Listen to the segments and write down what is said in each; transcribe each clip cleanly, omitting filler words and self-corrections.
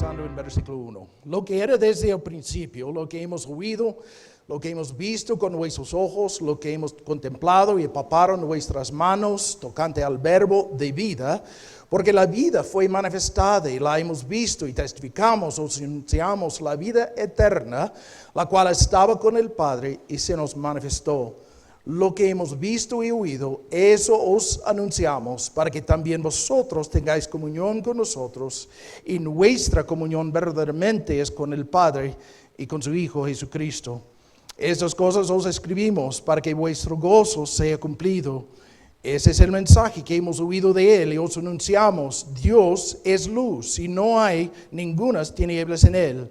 empezando en versículo 1. Lo que era desde el principio, lo que hemos oído, lo que hemos visto con nuestros ojos, lo que hemos contemplado y palpado en nuestras manos, tocante al verbo de vida, porque la vida fue manifestada y la hemos visto y testificamos o anunciamos la vida eterna, la cual estaba con el Padre y se nos manifestó. Lo que hemos visto y oído, eso os anunciamos, para que también vosotros tengáis comunión con nosotros, y nuestra comunión verdaderamente es con el Padre y con su Hijo Jesucristo. Estas cosas os escribimos para que vuestro gozo sea cumplido. Ese es el mensaje que hemos oído de Él y os anunciamos. Dios es luz y no hay ningunas tinieblas en Él.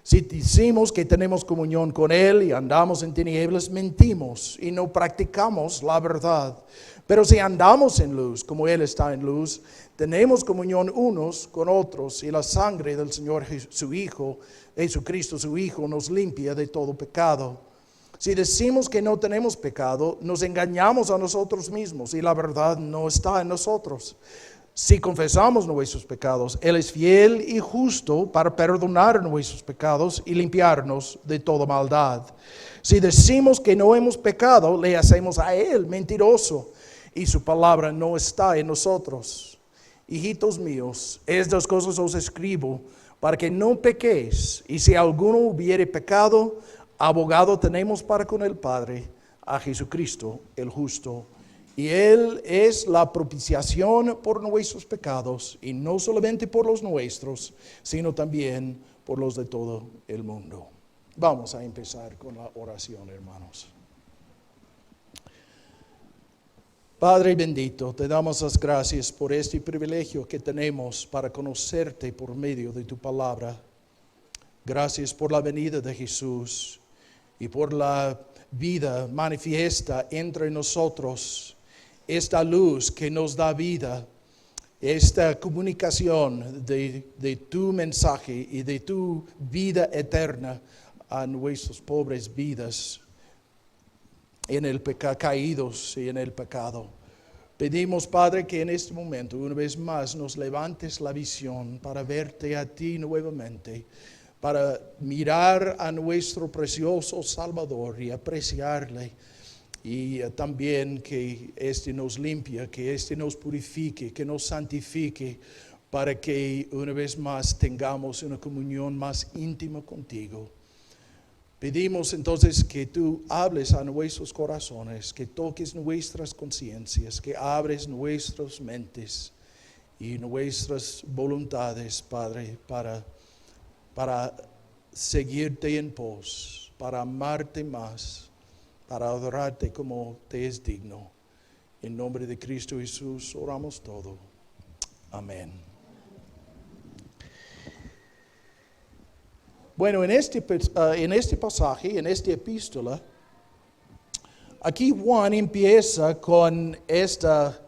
Si decimos que tenemos comunión con Él y andamos en tinieblas, mentimos y no practicamos la verdad. Pero si andamos en luz, como Él está en luz, tenemos comunión unos con otros, y la sangre del Señor su Hijo, Jesucristo su Hijo, nos limpia de todo pecado. Si decimos que no tenemos pecado, nos engañamos a nosotros mismos y la verdad no está en nosotros. Si confesamos nuestros pecados, Él es fiel y justo para perdonar nuestros pecados y limpiarnos de toda maldad. Si decimos que no hemos pecado, le hacemos a Él mentiroso y su palabra no está en nosotros. Hijitos míos, estas cosas os escribo para que no pequéis. Y si alguno hubiere pecado, abogado tenemos para con el Padre, a Jesucristo el justo. Y Él es la propiciación por nuestros pecados, y no solamente por los nuestros, sino también por los de todo el mundo. Vamos a empezar con la oración, hermanos. Padre bendito, te damos las gracias por este privilegio que tenemos para conocerte por medio de tu palabra. Gracias por la venida de Jesús y por la vida manifiesta entre nosotros. Esta luz que nos da vida, esta comunicación de tu mensaje y de tu vida eterna a nuestras pobres vidas en el caídos y en el pecado. Pedimos, Padre, que en este momento, una vez más, nos levantes la visión para verte a ti nuevamente, para mirar a nuestro precioso Salvador y apreciarle. Y también que este nos limpie, que este nos purifique, que nos santifique, para que una vez más tengamos una comunión más íntima contigo. Pedimos entonces que tú hables a nuestros corazones, que toques nuestras conciencias, que abres nuestras mentes y nuestras voluntades, Padre, para seguirte en pos, para amarte más, para adorarte como te es digno. En nombre de Cristo Jesús oramos todo. Amén. Bueno, en este pasaje, en esta epístola, aquí Juan empieza con esta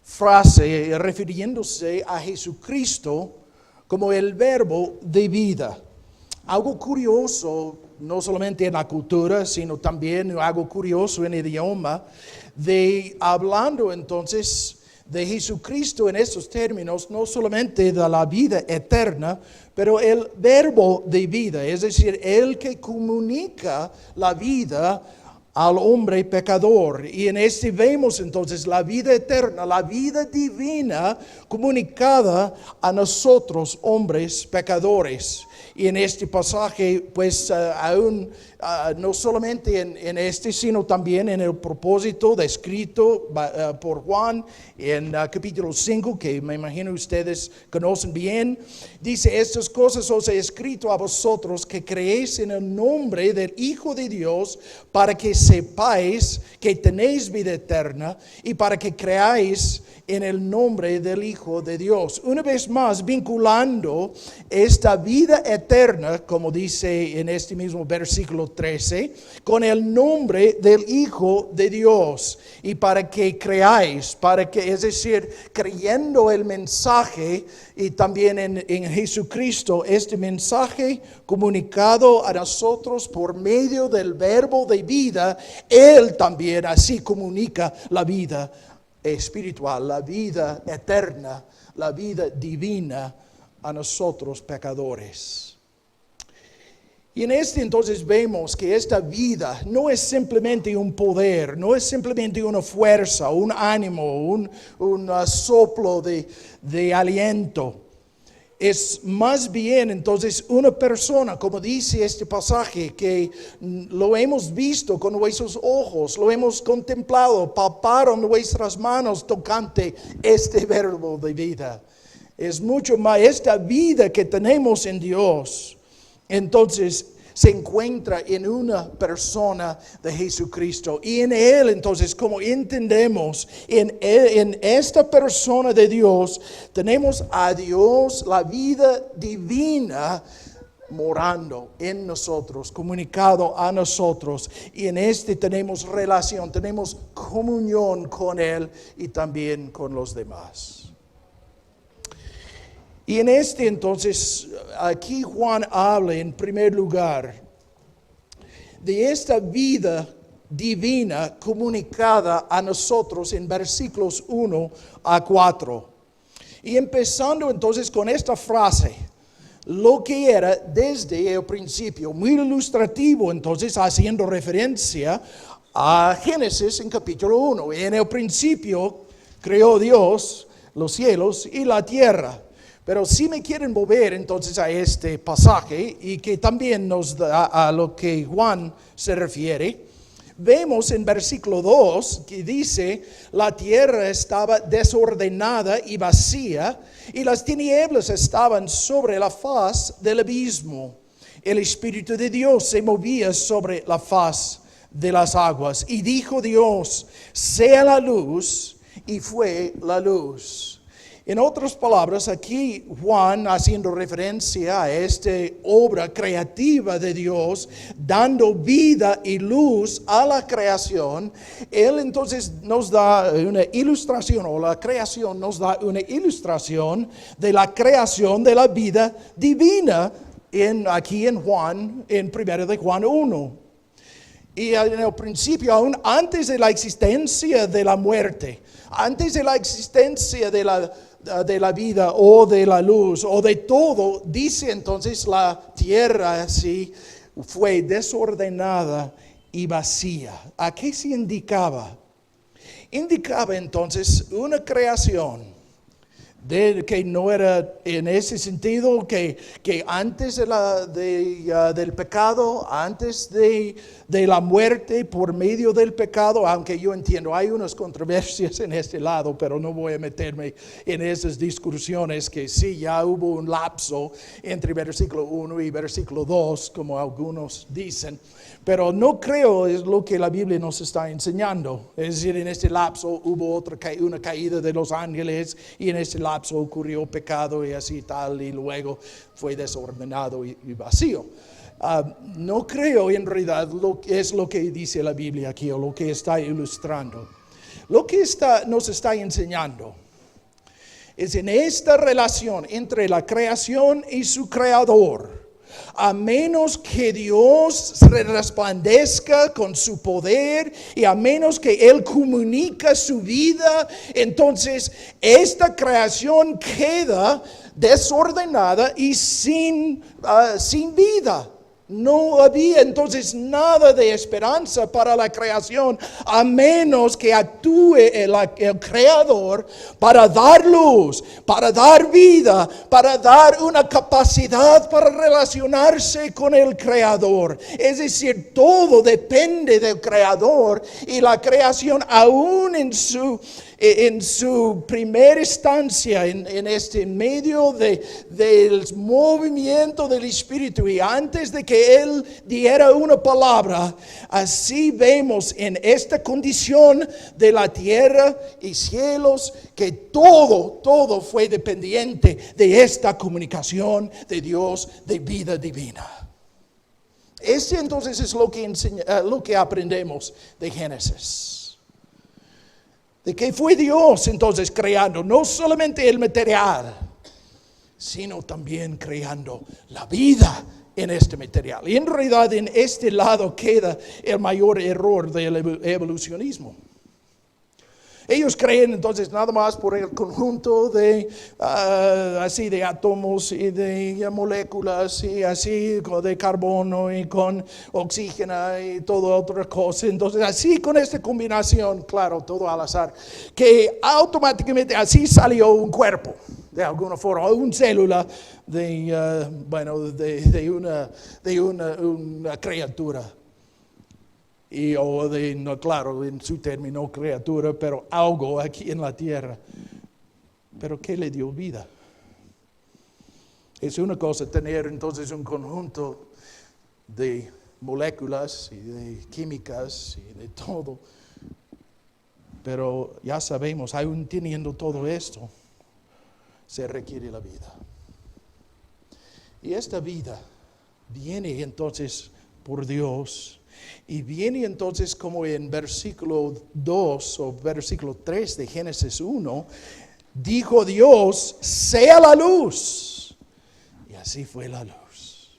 frase refiriéndose a Jesucristo como el verbo de vida. Algo curioso, no solamente en la cultura, sino también algo curioso en el idioma, de hablando entonces de Jesucristo en estos términos, no solamente de la vida eterna, pero el verbo de vida, es decir, el que comunica la vida al hombre pecador. Y en este vemos entonces la vida eterna, la vida divina comunicada a nosotros, hombres pecadores. Y en este pasaje, pues aún no solamente en este, sino también en el propósito descrito por Juan en capítulo 5, que me imagino ustedes conocen bien, dice: estas cosas os he escrito a vosotros que creéis en el nombre del Hijo de Dios, para que sepáis que tenéis vida eterna y para que creáis en el nombre del Hijo de Dios. Una vez más, vinculando esta vida eterna, como dice en este mismo versículo 13, con el nombre del Hijo de Dios. Y para que creáis, es decir, creyendo el mensaje y también en Jesucristo, este mensaje comunicado a nosotros por medio del verbo de vida, Él también así comunica la vida espiritual, la vida eterna, la vida divina a nosotros pecadores. Y en este entonces vemos que esta vida no es simplemente un poder, no es simplemente una fuerza, un ánimo, un soplo de aliento. Es más bien entonces una persona, como dice este pasaje, que lo hemos visto con nuestros ojos, lo hemos contemplado, palparon nuestras manos tocante este verbo de vida. Es mucho más esta vida que tenemos en Dios. Entonces se encuentra en una persona de Jesucristo. Y en Él, entonces, como entendemos, en esta persona de Dios, tenemos a Dios, la vida divina, morando en nosotros, comunicado a nosotros. Y en este tenemos relación, tenemos comunión con Él y también con los demás. Y en este entonces, aquí Juan habla en primer lugar de esta vida divina comunicada a nosotros en versículos 1 a 4. Y empezando entonces con esta frase, lo que era desde el principio, muy ilustrativo entonces haciendo referencia a Génesis en capítulo 1. En el principio creó Dios los cielos y la tierra. Pero si me quieren volver entonces a este pasaje y que también nos da a lo que Juan se refiere, vemos en versículo 2 que dice, la tierra estaba desordenada y vacía y las tinieblas estaban sobre la faz del abismo. El Espíritu de Dios se movía sobre la faz de las aguas y dijo Dios, sea la luz, y fue la luz. En otras palabras, aquí Juan haciendo referencia a esta obra creativa de Dios, dando vida y luz a la creación, Él entonces nos da una ilustración, o la creación nos da una ilustración de la creación de la vida divina aquí en Juan, en 1 de Juan 1. Y en el principio, aún antes de la existencia de la muerte, antes de la existencia de la vida o de la luz o de todo, dice entonces la tierra así fue desordenada y vacía. ¿A qué se indicaba? Indicaba entonces una creación que no era en ese sentido que antes del pecado, antes de la muerte por medio del pecado, aunque yo entiendo, hay unas controversias en este lado, pero no voy a meterme en esas discusiones que sí, ya hubo un lapso entre versículo 1 y versículo 2, como algunos dicen. Pero no creo es lo que la Biblia nos está enseñando. Es decir, en este lapso hubo una caída de los ángeles y en este lapso ocurrió pecado y así tal y luego fue desordenado y vacío. No creo en realidad es lo que dice la Biblia aquí o lo que está ilustrando. Lo que nos está enseñando es en esta relación entre la creación y su creador. A menos que Dios resplandezca con su poder y a menos que Él comunica su vida, entonces esta creación queda desordenada y sin vida. No había entonces nada de esperanza para la creación a menos que actúe el Creador para dar luz, para dar vida, para dar una capacidad para relacionarse con el Creador. Es decir, todo depende del Creador y la creación aún en su primera instancia, en medio del movimiento del Espíritu y antes de que Él diera una palabra, así vemos en esta condición de la tierra y cielos que todo fue dependiente de esta comunicación de Dios de vida divina. Ese entonces es lo que aprendemos de Génesis. De que fue Dios entonces creando no solamente el material, sino también creando la vida en este material. Y en realidad en este lado queda el mayor error del evolucionismo. Ellos creen entonces nada más por el conjunto de así de átomos y de moléculas y así de carbono y con oxígeno y toda otra cosa. Entonces así con esta combinación, claro, todo al azar, que automáticamente así salió un cuerpo. De alguna forma, una célula de una criatura. No, claro, en su término criatura, pero algo aquí en la tierra. Pero ¿qué le dio vida? Es una cosa tener entonces un conjunto de moléculas y de químicas y de todo. Pero ya sabemos, aún teniendo todo esto, se requiere la vida. Y esta vida viene entonces por Dios. Y viene entonces como en versículo 2 o versículo 3 de Génesis 1, dijo Dios, sea la luz. Y así fue la luz.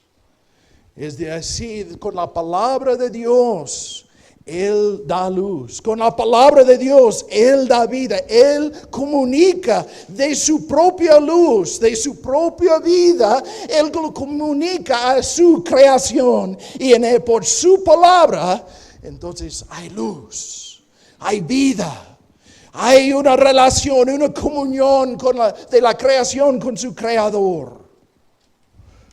Es de así, con la palabra de Dios, Él da luz. Con la palabra de Dios, Él da vida. Él comunica de su propia luz, de su propia vida. Él lo comunica a su creación. Y por su palabra, entonces hay luz, hay vida. Hay una relación, una comunión de la creación con su creador.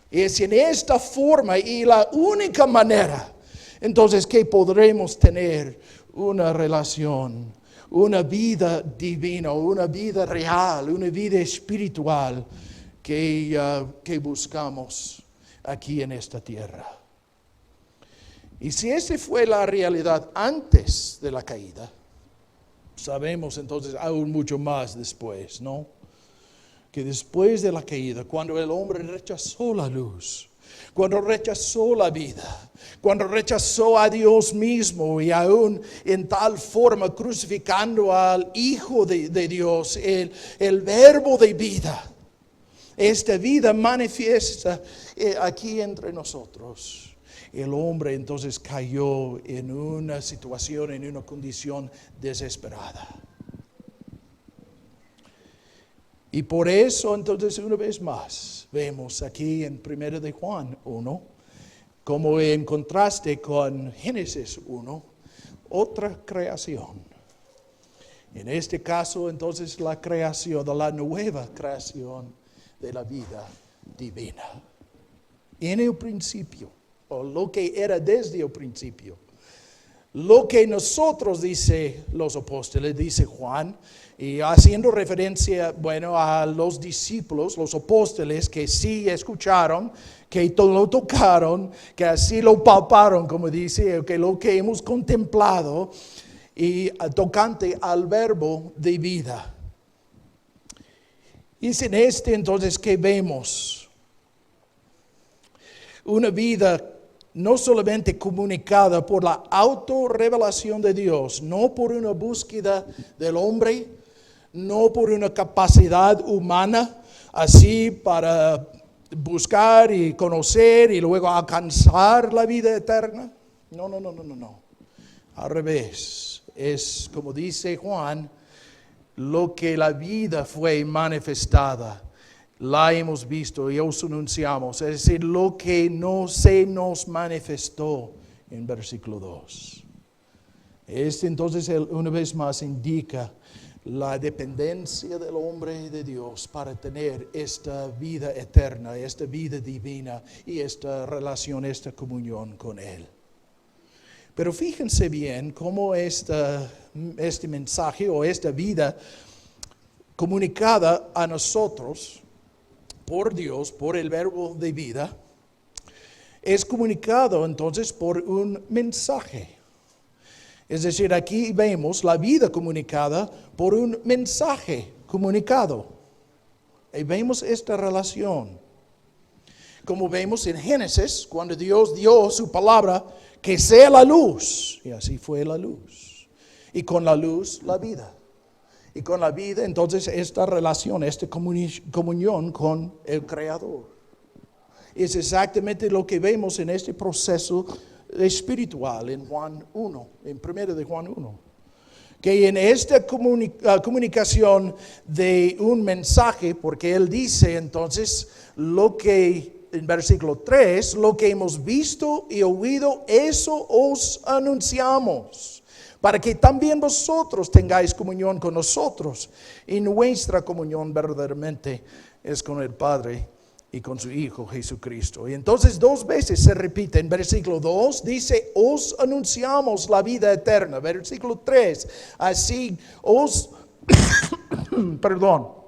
Es en esta forma y la única manera entonces que podremos tener una relación, una vida divina, una vida real, una vida espiritual que buscamos aquí en esta tierra. Y si esa fue la realidad antes de la caída, sabemos entonces aún mucho más después, ¿no? Que después de la caída, cuando el hombre rechazó la luz, cuando rechazó la vida, cuando rechazó a Dios mismo y aún en tal forma crucificando al Hijo de Dios, el verbo de vida, esta vida manifiesta aquí entre nosotros. El hombre entonces cayó en una situación, en una condición desesperada. Y por eso entonces una vez más vemos aquí en 1 de Juan 1, como en contraste con Génesis 1, otra creación. En este caso entonces la creación, de la nueva creación de la vida divina. En el principio, o lo que era desde el principio. Lo que nosotros, dice los apóstoles, dice Juan, y haciendo referencia, a los discípulos, los apóstoles que sí escucharon, que lo tocaron, que así lo palparon, como dice, que lo que hemos contemplado, y tocante al verbo de vida. Y es en este entonces que vemos una vida no solamente comunicada por la autorrevelación de Dios, no por una búsqueda del hombre, no por una capacidad humana, así para buscar y conocer y luego alcanzar la vida eterna. No. Al revés, es como dice Juan, lo que la vida fue manifestada. La hemos visto y os anunciamos, es decir, lo que no se nos manifestó en versículo 2. Este entonces una vez más indica la dependencia del hombre de Dios para tener esta vida eterna, esta vida divina y esta relación, esta comunión con Él. Pero fíjense bien cómo este mensaje o esta vida comunicada a nosotros por Dios, por el verbo de vida, es comunicado entonces por un mensaje. Es decir, aquí vemos la vida comunicada por un mensaje comunicado. Y vemos esta relación. Como vemos en Génesis, cuando Dios dio su palabra, que sea la luz. Y así fue la luz. Y con la luz, la vida. Y con la vida, entonces, esta relación, esta comunión con el Creador. Es exactamente lo que vemos en este proceso espiritual en Juan 1, en 1 de Juan 1. que en esta comunicación de un mensaje, porque él dice entonces lo que en versículo 3, lo que hemos visto y oído, eso os anunciamos, para que también vosotros tengáis comunión con nosotros. Y nuestra comunión verdaderamente es con el Padre y con su Hijo Jesucristo. Y entonces 2 veces se repite. En versículo 2 dice, os anunciamos la vida eterna. Versículo 3, así os, perdón.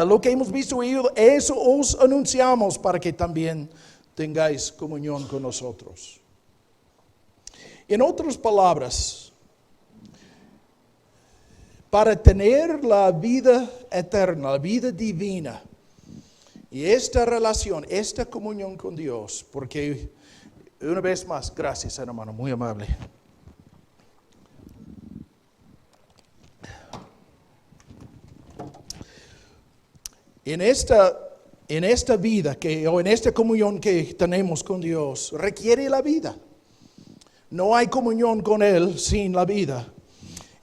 Lo que hemos visto y oído, eso os anunciamos para que también tengáis comunión con nosotros. En otras palabras, para tener la vida eterna, la vida divina, y esta relación, esta comunión con Dios, porque una vez más, gracias hermano, muy amable. En esta vida o en esta comunión que tenemos con Dios, requiere la vida. No hay comunión con Él sin la vida.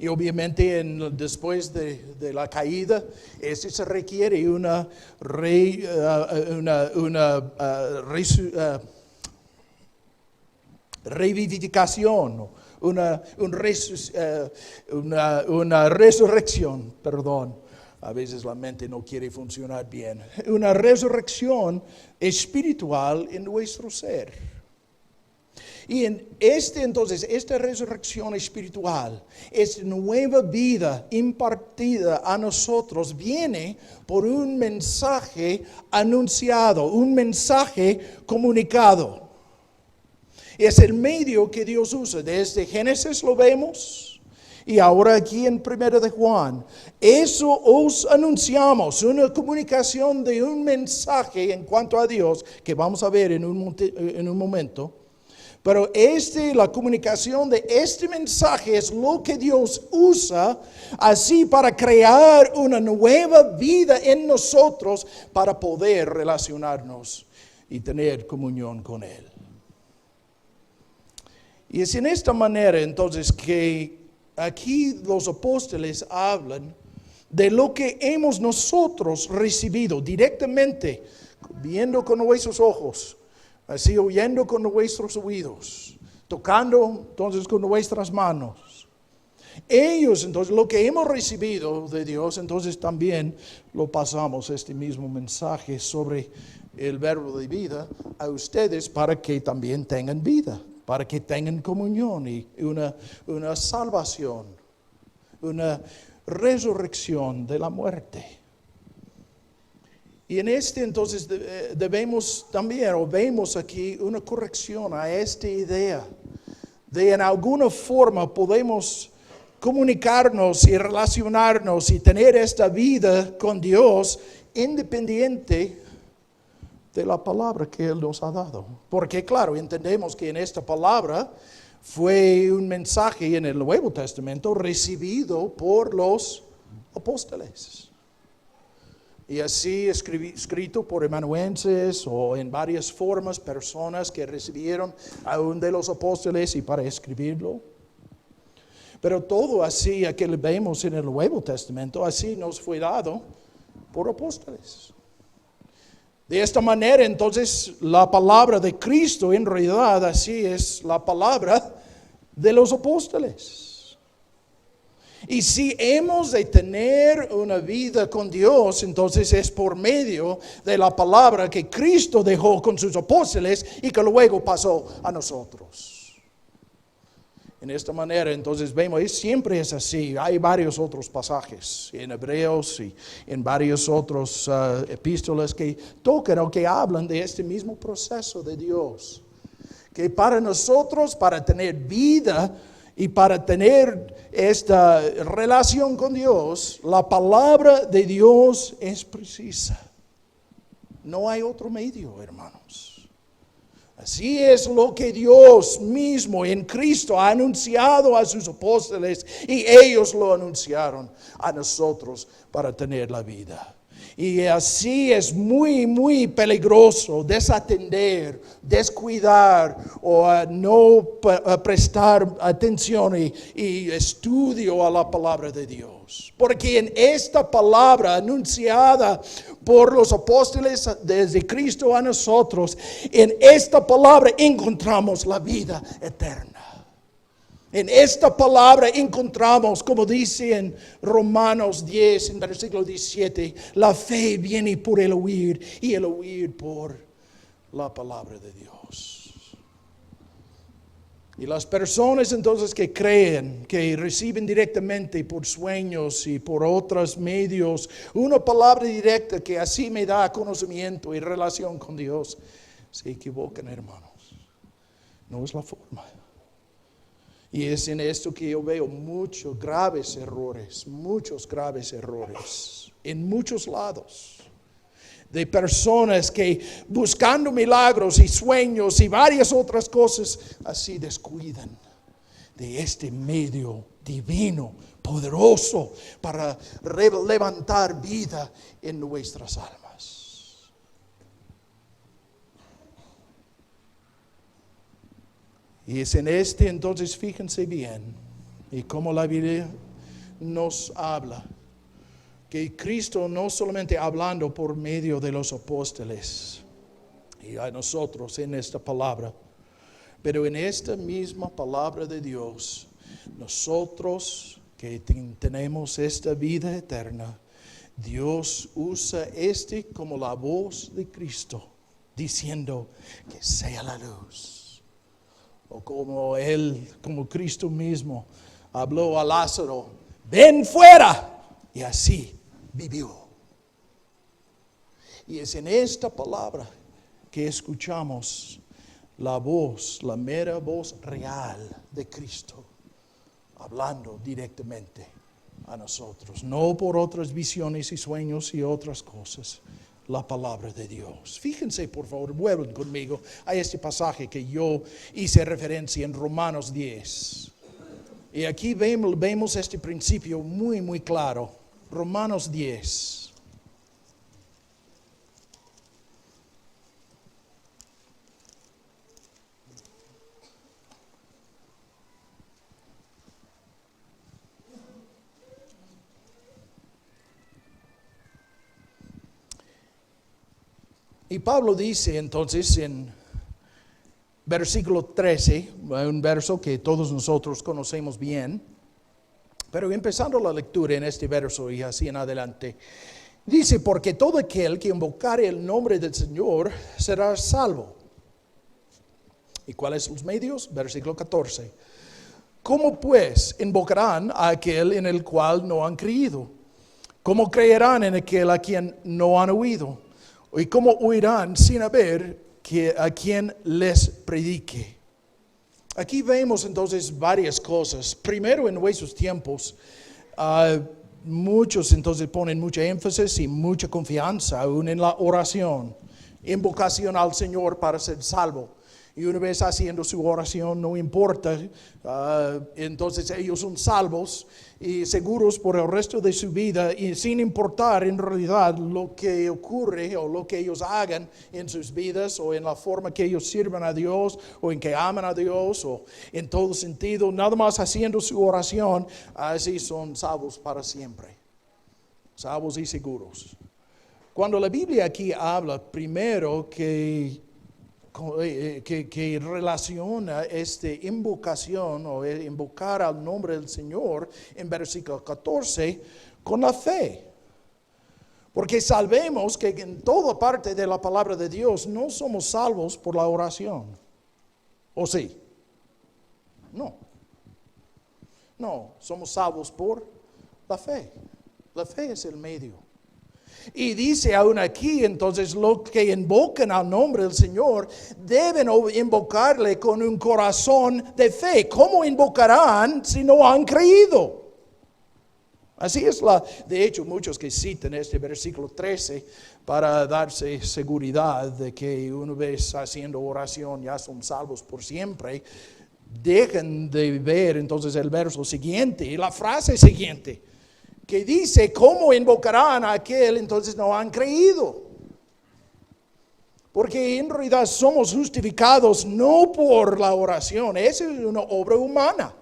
Y obviamente después de la caída, se requiere una revivificación, una resurrección, perdón. A veces la mente no quiere funcionar bien. Una resurrección espiritual en nuestro ser. Y entonces, esta resurrección espiritual, esta nueva vida impartida a nosotros, viene por un mensaje anunciado, un mensaje comunicado. Es el medio que Dios usa. Desde Génesis lo vemos. Y ahora aquí en 1 de Juan, eso os anunciamos, una comunicación de un mensaje en cuanto a Dios, que vamos a ver en un momento. Pero la comunicación de este mensaje es lo que Dios usa así para crear una nueva vida en nosotros para poder relacionarnos y tener comunión con Él. Y es en esta manera entonces que aquí los apóstoles hablan de lo que hemos nosotros recibido directamente, viendo con nuestros ojos, así oyendo con nuestros oídos, tocando entonces con nuestras manos. Ellos entonces lo que hemos recibido de Dios, entonces también lo pasamos este mismo mensaje sobre el verbo de vida a ustedes para que también tengan vida, para que tengan comunión y una salvación, una resurrección de la muerte. Y en entonces debemos también, o vemos aquí una corrección a esta idea de en alguna forma podemos comunicarnos y relacionarnos y tener esta vida con Dios independiente de la palabra que Él nos ha dado. Porque claro, entendemos que en esta palabra fue un mensaje en el Nuevo Testamento recibido por los apóstoles. Y así escrito por amanuenses o en varias formas, personas que recibieron aún de los apóstoles y para escribirlo. Pero todo así, que vemos en el Nuevo Testamento, así nos fue dado por apóstoles. De esta manera, entonces, la palabra de Cristo, en realidad, así es la palabra de los apóstoles. Y si hemos de tener una vida con Dios, entonces es por medio de la palabra que Cristo dejó con sus apóstoles y que luego pasó a nosotros. En esta manera, entonces vemos, siempre es así. Hay varios otros pasajes en Hebreos y en varios otros epístolas que tocan o que hablan de este mismo proceso de Dios. Que para nosotros, para tener vida y para tener esta relación con Dios, la palabra de Dios es precisa. No hay otro medio, hermanos. Así es lo que Dios mismo en Cristo ha anunciado a sus apóstoles y ellos lo anunciaron a nosotros para tener la vida. Y así es muy, muy peligroso desatender, descuidar o no prestar atención y estudio a la palabra de Dios. Porque en esta palabra anunciada por los apóstoles desde Cristo a nosotros, en esta palabra encontramos la vida eterna. En esta palabra encontramos, como dice en Romanos 10, en versículo 17, la fe viene por el oír y el oír por la palabra de Dios. Y las personas entonces que creen, que reciben directamente por sueños y por otros medios, una palabra directa que así me da conocimiento y relación con Dios, se equivocan, hermanos. No es la forma. Y es en esto que yo veo muchos graves errores en muchos lados. De personas que buscando milagros y sueños y varias otras cosas, así descuidan de este medio divino, poderoso, para levantar vida en nuestras almas. Y es en este, entonces, fíjense bien, y como la Biblia nos habla, que Cristo no solamente hablando por medio de los apóstoles y a nosotros en esta palabra, pero en esta misma palabra de Dios, nosotros que tenemos esta vida eterna, Dios usa como la voz de Cristo, diciendo que sea la luz. O como Cristo mismo habló a Lázaro, ven fuera, y así vivió. Y es en esta palabra que escuchamos la voz, la mera voz real de Cristo, hablando directamente a nosotros, no por otras visiones y sueños y otras cosas. La palabra de Dios. Fíjense, por favor, vuelvan conmigo a este pasaje que yo hice referencia en Romanos 10. Y aquí vemos este principio muy, muy claro. Romanos 10. Y Pablo dice entonces en versículo 13, un verso que todos nosotros conocemos bien, pero empezando la lectura en este verso y así en adelante, dice, porque todo aquel que invocare el nombre del Señor será salvo. ¿Y cuáles son los medios? Versículo 14. ¿Cómo pues invocarán a aquel en el cual no han creído? ¿Cómo creerán en aquel a quien no han oído? ¿Y cómo oirán sin haber a quien les predique? Aquí vemos entonces varias cosas. Primero, en nuestros tiempos, muchos entonces ponen mucha énfasis y mucha confianza aún en la oración, invocación al Señor para ser salvo. Y una vez haciendo su oración, no importa, entonces ellos son salvos y seguros por el resto de su vida, y sin importar en realidad lo que ocurre o lo que ellos hagan en sus vidas, o en la forma que ellos sirvan a Dios, o en que aman a Dios, o en todo sentido, nada más haciendo su oración, así son salvos para siempre, salvos y seguros. Cuando la Biblia aquí habla primero que relaciona esta invocación o invocar al nombre del Señor en versículo 14 con la fe. Porque sabemos que en toda parte de la palabra de Dios no somos salvos por la oración. ¿O sí? No, somos salvos por la fe. La fe es el medio. Y dice aún aquí, entonces, los que invocan al nombre del Señor deben invocarle con un corazón de fe. ¿Cómo invocarán si no han creído? Así es de hecho, muchos que citan este versículo 13 para darse seguridad de que una vez haciendo oración ya son salvos por siempre, dejan de ver entonces el verso siguiente y la frase siguiente. que dice, ¿cómo invocarán a aquel? Entonces no han creído. Porque en realidad somos justificados no por la oración, esa es una obra humana.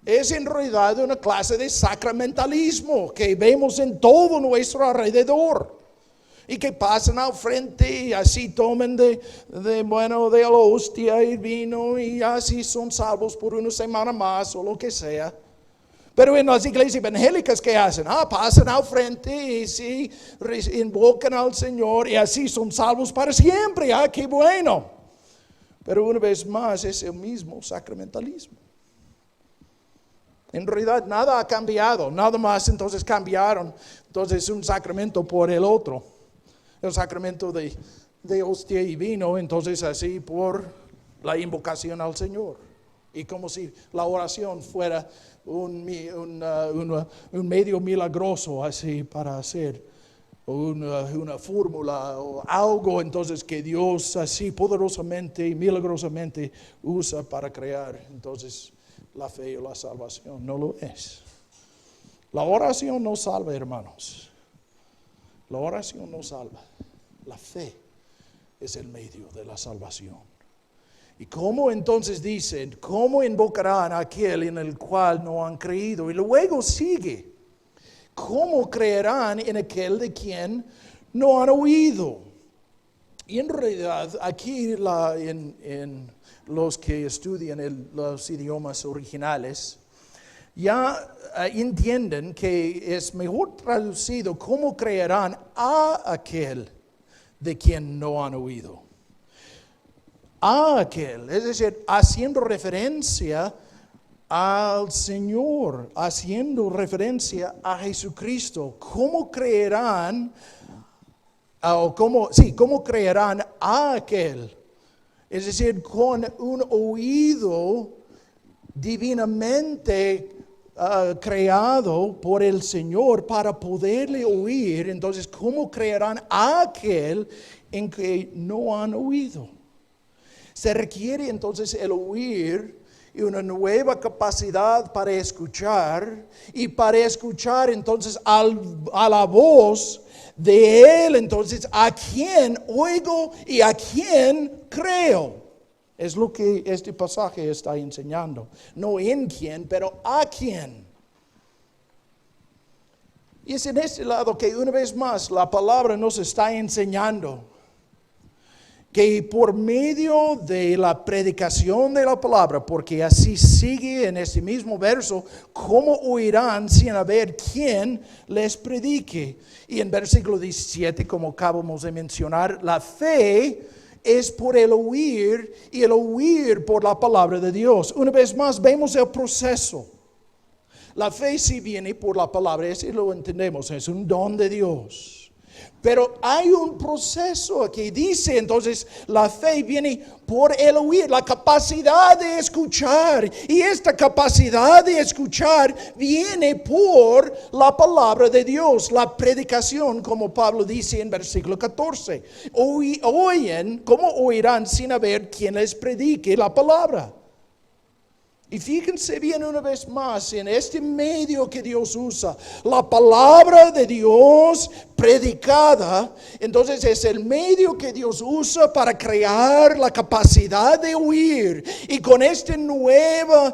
Es en realidad una clase de sacramentalismo que vemos en todo nuestro alrededor. Y que pasan al frente y así toman de la hostia y vino y así son salvos por una semana más o lo que sea. Pero en las iglesias evangélicas, ¿qué hacen? Pasan al frente y sí, invocan al Señor y así son salvos para siempre. ¡Qué bueno! Pero una vez más es el mismo sacramentalismo. En realidad nada ha cambiado, nada más entonces cambiaron entonces un sacramento por el otro. El sacramento de hostia y vino, entonces así por la invocación al Señor. Y como si la oración fuera un medio milagroso así para hacer una fórmula o algo entonces que Dios así poderosamente y milagrosamente usa para crear entonces la fe o la salvación. No lo es. La oración no salva, hermanos. La oración no salva. La fe es el medio de la salvación. ¿Y cómo entonces dicen? ¿Cómo invocarán a aquel en el cual no han creído? Y luego sigue. ¿Cómo creerán en aquel de quien no han oído? Y en realidad aquí en los que estudian los idiomas originales ya entienden que es mejor traducido ¿cómo creerán a aquel de quien no han oído? A aquel, es decir, haciendo referencia al Señor, haciendo referencia a Jesucristo. ¿Cómo creerán? ¿Cómo creerán a aquel? Es decir, con un oído divinamente creado por el Señor para poderle oír. Entonces, ¿cómo creerán a aquel en que no han oído? Se requiere entonces el oír y una nueva capacidad para escuchar, y para escuchar entonces a la voz de Él, entonces a quien oigo y a quien creo. Es lo que este pasaje está enseñando. No en quién, pero a quién. Y es en este lado que una vez más la palabra nos está enseñando que por medio de la predicación de la palabra, porque así sigue en este mismo verso, ¿cómo oirán sin haber quien les predique? Y en versículo 17, como acabamos de mencionar, la fe es por el oír y el oír por la palabra de Dios. Una vez más vemos el proceso. La fe sí viene por la palabra, ese lo entendemos, es un don de Dios. Pero hay un proceso que dice entonces la fe viene por el oír, la capacidad de escuchar. Y esta capacidad de escuchar viene por la palabra de Dios, la predicación, como Pablo dice en versículo 14. Oyen, ¿cómo oirán sin haber quien les predique la palabra? Y fíjense bien una vez más en este medio que Dios usa, la palabra de Dios predicada. Entonces es el medio que Dios usa para crear la capacidad de oír. Y con esta nueva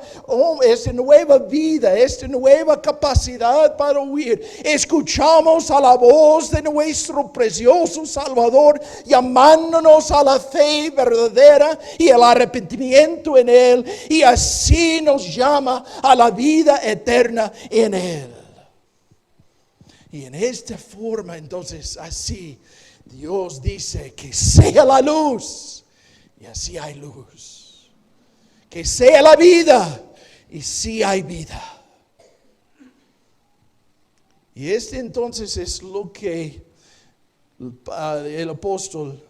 vida, esta nueva capacidad para oír, escuchamos a la voz de nuestro precioso Salvador, llamándonos a la fe verdadera y el arrepentimiento en Él. Y así nos llama a la vida eterna en Él. Y en esta forma, entonces, así Dios dice que sea la luz, y así hay luz. Que sea la vida, y sí hay vida. Y este entonces es lo que el apóstol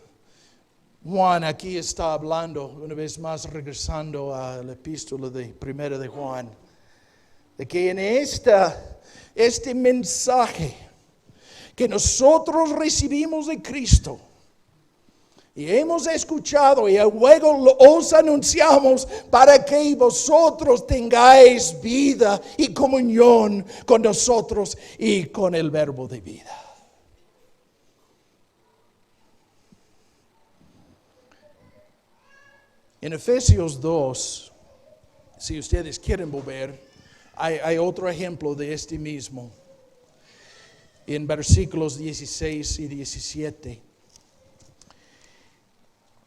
Juan aquí está hablando, una vez más regresando a la epístola de Primera de Juan, de que en este mensaje que nosotros recibimos de Cristo, Y hemos escuchado y luego os anunciamos para que vosotros tengáis vida y comunión con nosotros y con el verbo de vida. En Efesios 2, si ustedes quieren volver, hay otro ejemplo de este mismo. En versículos 16 y 17.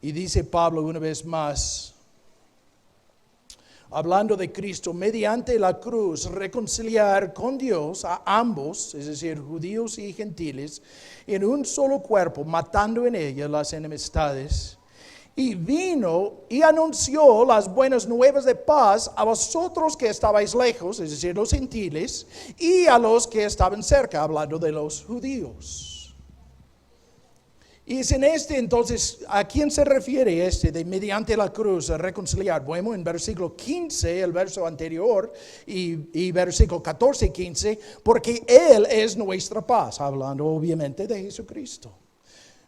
Y dice Pablo una vez más, hablando de Cristo, mediante la cruz, reconciliar con Dios a ambos, es decir, judíos y gentiles, en un solo cuerpo, matando en ella las enemistades. Y vino y anunció las buenas nuevas de paz a vosotros que estabais lejos, es decir, los gentiles, y a los que estaban cerca, hablando de los judíos. Y es en entonces, ¿a quién se refiere de mediante la cruz reconciliar? Bueno, en versículo 15, el verso anterior, y versículo 14 y 15, porque Él es nuestra paz, hablando obviamente de Jesucristo.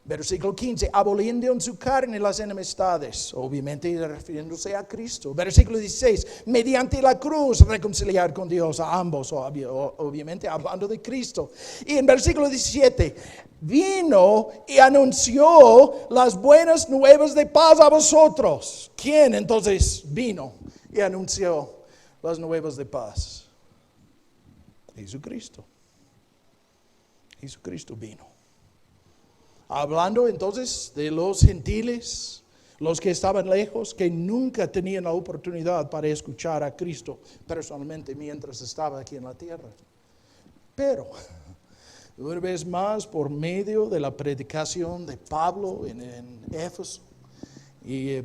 Versículo 15, aboliendo en su carne las enemistades, obviamente refiriéndose a Cristo. Versículo 16, mediante la cruz reconciliar con Dios a ambos, obviamente hablando de Cristo. Y en versículo 17, vino y anunció las buenas nuevas de paz a vosotros. ¿Quién entonces vino y anunció las nuevas de paz? Jesucristo. Jesucristo vino. Hablando entonces de los gentiles, los que estaban lejos, que nunca tenían la oportunidad para escuchar a Cristo personalmente mientras estaba aquí en la tierra. Pero, una vez más, por medio de la predicación de Pablo en Éfeso, y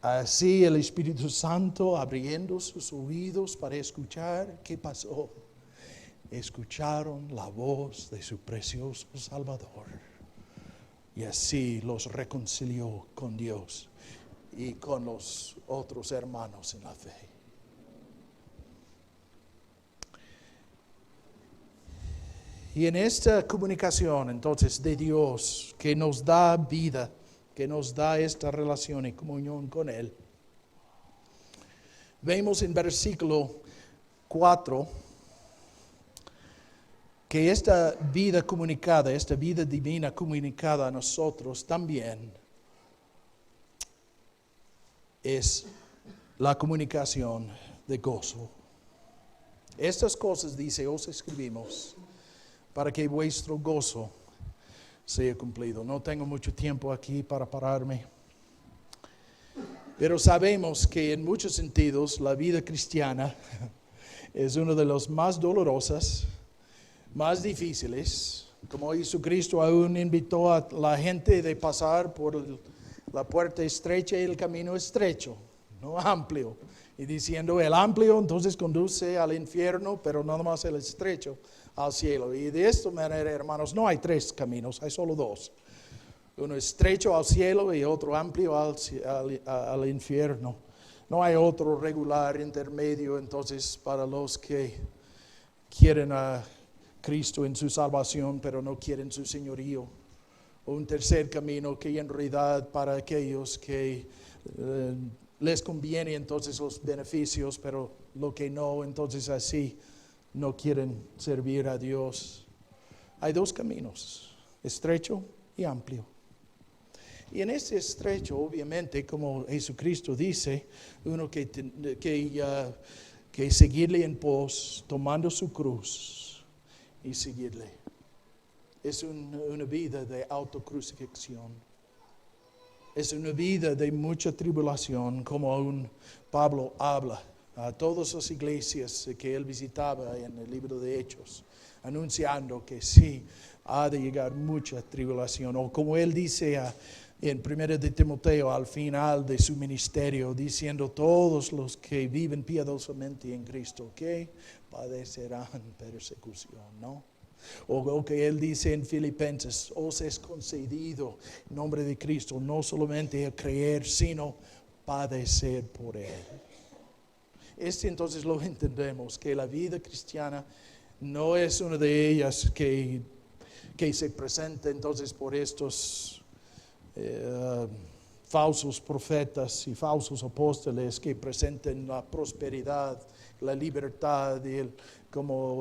así el Espíritu Santo abriendo sus oídos para escuchar, ¿qué pasó? Escucharon la voz de su precioso Salvador. Y así los reconcilió con Dios y con los otros hermanos en la fe. Y en esta comunicación entonces de Dios que nos da vida, que nos da esta relación y comunión con Él, vemos en versículo 4 que esta vida comunicada, esta vida divina comunicada a nosotros también es la comunicación de gozo. Estas cosas, dice, os escribimos para que vuestro gozo sea cumplido. No tengo mucho tiempo aquí para pararme, pero sabemos que en muchos sentidos la vida cristiana es una de las más dolorosas, más difíciles. Como Jesucristo aún invitó a la gente de pasar por la puerta estrecha y el camino estrecho, no amplio. Y diciendo, el amplio entonces conduce al infierno, pero nada más el estrecho al cielo. Y de esta manera, hermanos, no hay tres caminos, hay solo dos. Uno estrecho al cielo y otro amplio al infierno. No hay otro regular intermedio, entonces, para los que quieren a Cristo en su salvación, pero no quieren su señorío. O un tercer camino que en realidad para aquellos que les conviene entonces los beneficios, pero lo que no, entonces así no quieren servir a Dios. Hay dos caminos, estrecho y amplio. Y en ese estrecho, obviamente, como Jesucristo dice, uno que seguirle en pos, tomando su cruz y seguirle. Es una vida de autocrucifixión. Es una vida de mucha tribulación, como aún Pablo habla a todas las iglesias que él visitaba en el libro de Hechos, anunciando que sí, ha de llegar mucha tribulación. O como él dice en 1 de Timoteo, al final de su ministerio, diciendo todos los que viven piadosamente en Cristo, que padecerán persecución, ¿no? O lo que él dice en Filipenses, os es concedido en nombre de Cristo, no solamente a creer, sino padecer por él. Entonces lo entendemos, que la vida cristiana no es una de ellas que se presenta entonces por estos falsos profetas y falsos apóstoles que presenten la prosperidad, la libertad como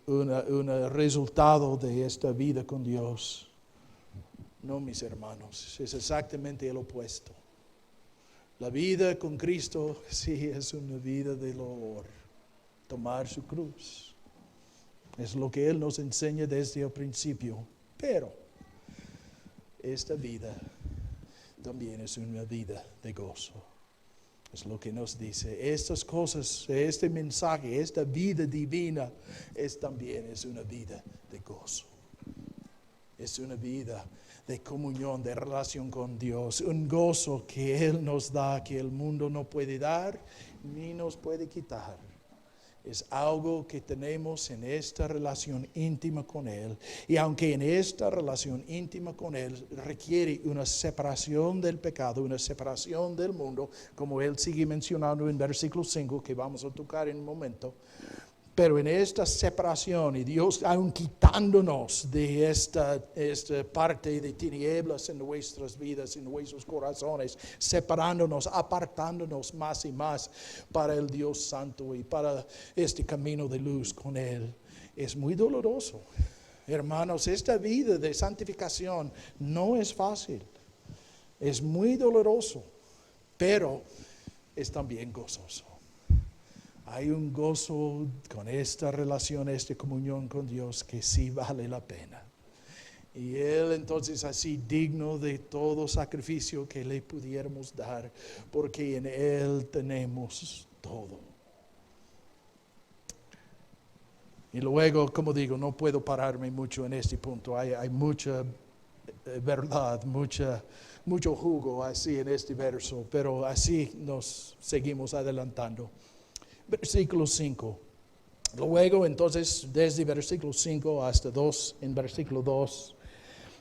un resultado de esta vida con Dios. No, mis hermanos, es exactamente el opuesto. La vida con Cristo sí es una vida de dolor, tomar su cruz. Es lo que Él nos enseña desde el principio, pero esta vida también es una vida de gozo. Es lo que nos dice. Estas cosas, este mensaje, esta vida divina, también es una vida de gozo. Es una vida de comunión, de relación con Dios. Un gozo que Él nos da, que el mundo no puede dar, ni nos puede quitar. Es algo que tenemos en esta relación íntima con Él. Y aunque en esta relación íntima con Él requiere una separación del pecado, una separación del mundo, como Él sigue mencionando en versículo 5, que vamos a tocar en un momento. Pero en esta separación, y Dios aún quitándonos de esta parte de tinieblas en nuestras vidas, en nuestros corazones, separándonos, apartándonos más y más para el Dios Santo y para este camino de luz con Él, es muy doloroso. Hermanos, esta vida de santificación no es fácil, es muy doloroso, pero es también gozoso. Hay un gozo con esta relación, esta comunión con Dios que sí vale la pena. Y Él entonces así digno de todo sacrificio que le pudiéramos dar, porque en Él tenemos todo. Y luego, como digo, no puedo pararme mucho en este punto. Hay mucha verdad, mucho jugo así en este verso, pero así nos seguimos adelantando. Versículo 5. Luego, entonces, desde versículo 5 hasta 2, en versículo 2,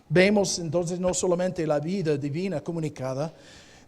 vemos entonces no solamente la vida divina comunicada,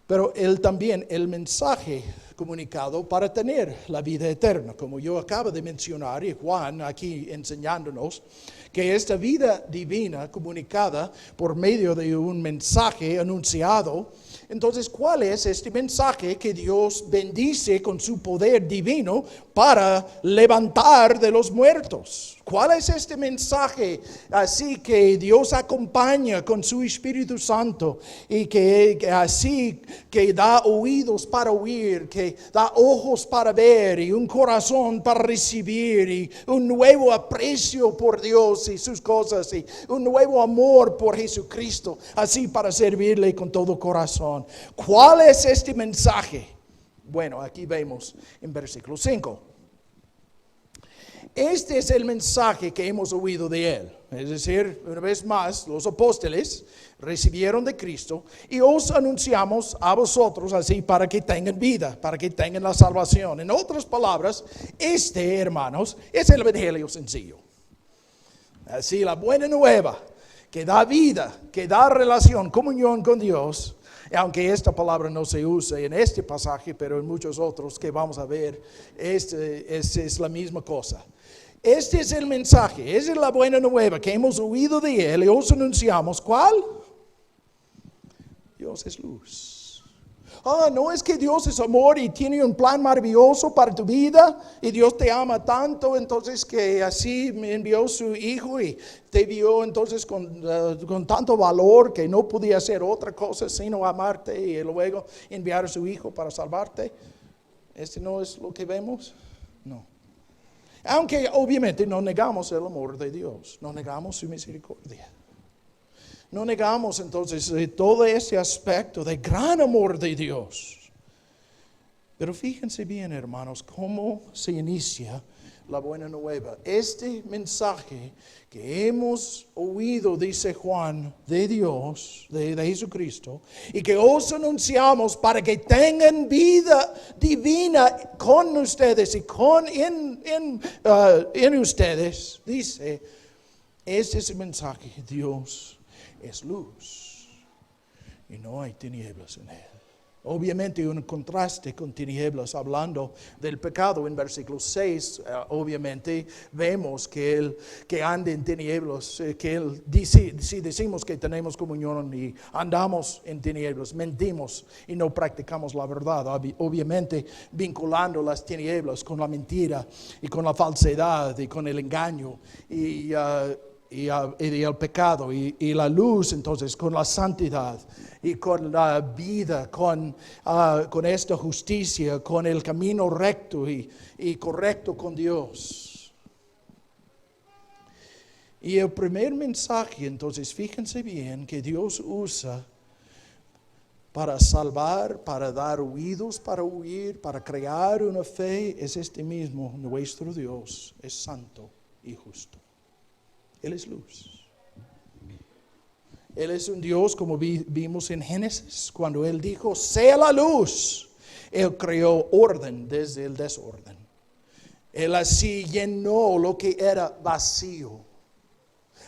pero también el mensaje comunicado para tener la vida eterna, como yo acabo de mencionar, y Juan aquí enseñándonos que esta vida divina comunicada por medio de un mensaje anunciado. Entonces, ¿cuál es este mensaje que Dios bendice con su poder divino para levantar de los muertos? ¿Cuál es este mensaje así que Dios acompaña con su Espíritu Santo y que así que da oídos para oír, que da ojos para ver y un corazón para recibir y un nuevo aprecio por Dios y sus cosas y un nuevo amor por Jesucristo, así para servirle con todo corazón? ¿Cuál es este mensaje? Bueno, aquí vemos en versículo 5. Este es el mensaje que hemos oído de Él. Es decir, una vez más, los apóstoles recibieron de Cristo y os anunciamos a vosotros así para que tengan vida, para que tengan la salvación. En otras palabras, hermanos, es el evangelio sencillo. Así, la buena nueva que da vida, que da relación, comunión con Dios. Aunque esta palabra no se usa en este pasaje, pero en muchos otros que vamos a ver, es la misma cosa. Este es el mensaje, esa es la buena nueva que hemos oído de Él y os anunciamos. ¿Cuál? Dios es luz. No es que Dios es amor y tiene un plan maravilloso para tu vida y Dios te ama tanto, entonces que así me envió su Hijo y te vio entonces con tanto valor que no podía hacer otra cosa sino amarte y luego enviar a su Hijo para salvarte. ¿Este no es lo que vemos? No. Aunque obviamente no negamos el amor de Dios, no negamos su misericordia. No negamos entonces todo ese aspecto de gran amor de Dios. Pero fíjense bien, hermanos, cómo se inicia la buena nueva. Este mensaje que hemos oído, dice Juan, de Dios, de Jesucristo, y que os anunciamos para que tengan vida divina con ustedes y en ustedes, dice, este es el mensaje: Dios es luz y no hay tinieblas en Él. Obviamente un contraste con tinieblas, hablando del pecado. En versículo 6, obviamente vemos que él que anda en tinieblas, que él dice, si decimos que tenemos comunión y andamos en tinieblas, mentimos y no practicamos la verdad. Obviamente vinculando las tinieblas con la mentira y con la falsedad y con el engaño y el pecado, y la luz entonces con la santidad y con la vida, con esta justicia, con el camino recto y correcto con Dios. Y el primer mensaje, entonces fíjense bien, que Dios usa para salvar, para dar oídos, para huir, para crear una fe, es este mismo: nuestro Dios es santo y justo. Él es luz. Él es un Dios, como vimos en Génesis, cuando Él dijo, sea la luz. Él creó orden desde el desorden. Él así llenó lo que era vacío.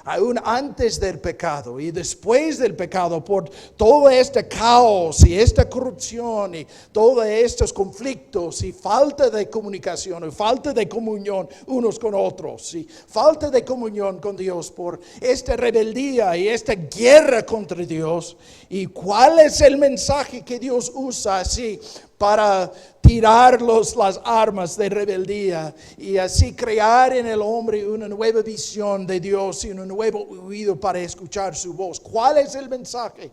Aún antes del pecado y después del pecado, por todo este caos y esta corrupción y todos estos conflictos y falta de comunicación y falta de comunión unos con otros y falta de comunión con Dios por esta rebeldía y esta guerra contra Dios. ¿Y cuál es el mensaje que Dios usa así para tirar las armas de rebeldía y así crear en el hombre una nueva visión de Dios y un nuevo oído para escuchar su voz? ¿Cuál es el mensaje?